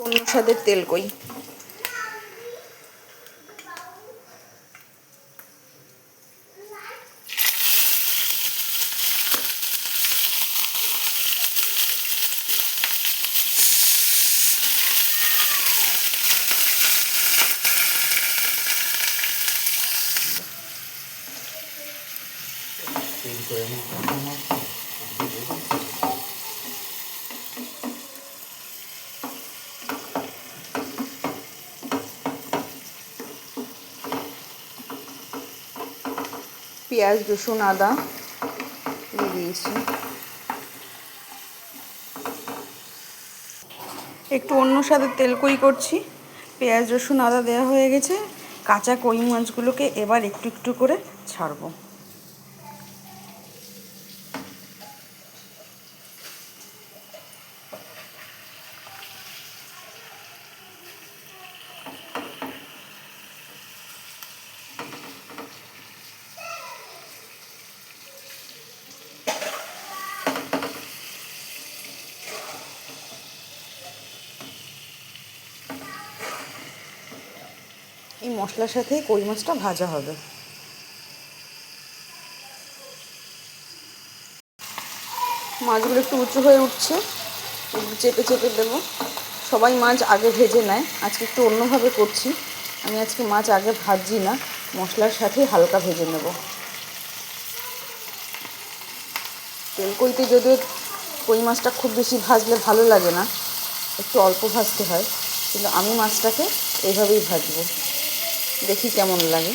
অন্য স্বাদের তেল কই। পেঁয়াজ রসুন আদা দিয়ে দিয়েছি। একটু অন্য স্বাদের তেল কই করছি। পেঁয়াজ রসুন আদা দেওয়া হয়ে গেছে। কাঁচা কই মাছগুলোকে এবার একটু একটু করে ছাড়বো। এই মশলার সাথে কই মাছটা ভাজা হবে। মাছগুলো একটু উঁচু হয়ে উঠছে, চেপে চেপে দেবো। সবাই মাছ আগে ভেজে নেয়, আজকে একটু অন্যভাবে করছি। আমি আজকে মাছ আগে ভাজছি না, মশলার সাথেই হালকা ভেজে নেব। তেল কইতে যদিও কই মাছটা খুব বেশি ভাজলে ভালো লাগে না, একটু অল্প ভাজতে হয়, কিন্তু আমি মাছটাকে এইভাবেই ভাজবো, দেখি কেমন লাগে।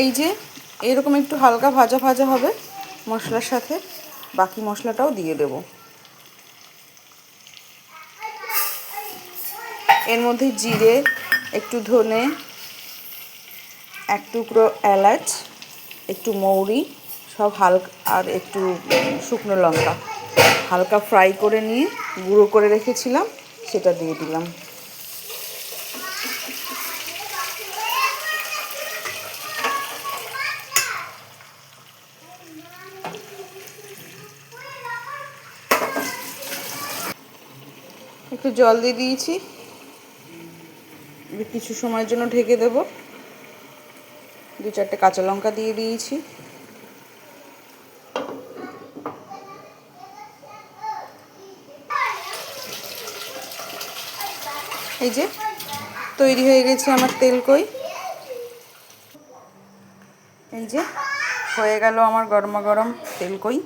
এই যে এরকম একটু হালকা ভাজা ভাজা হবে মশলার সাথে, বাকি মশলাটাও দিয়ে দেব। এর মধ্যে জিরে, একটু ধনে, এক টুকরো এলাচ, একটু মৌরি, সব হালকা, আর একটু শুকনো লঙ্কা হালকা ফ্রাই করে নিয়ে গুঁড়ো করে রেখেছিলাম, সেটা দিয়ে দিলাম। একটু জল দিয়ে দিয়েছি, কিছু সময়ের জন্য ঢেকে দেব। 2-4টে কাঁচা লঙ্কা দিয়ে দিয়েছি। এই যে তৈরি হয়ে গেছে আমার তেল কই। এই যে হয়ে গেল আমার গরমা গরম তেল কই।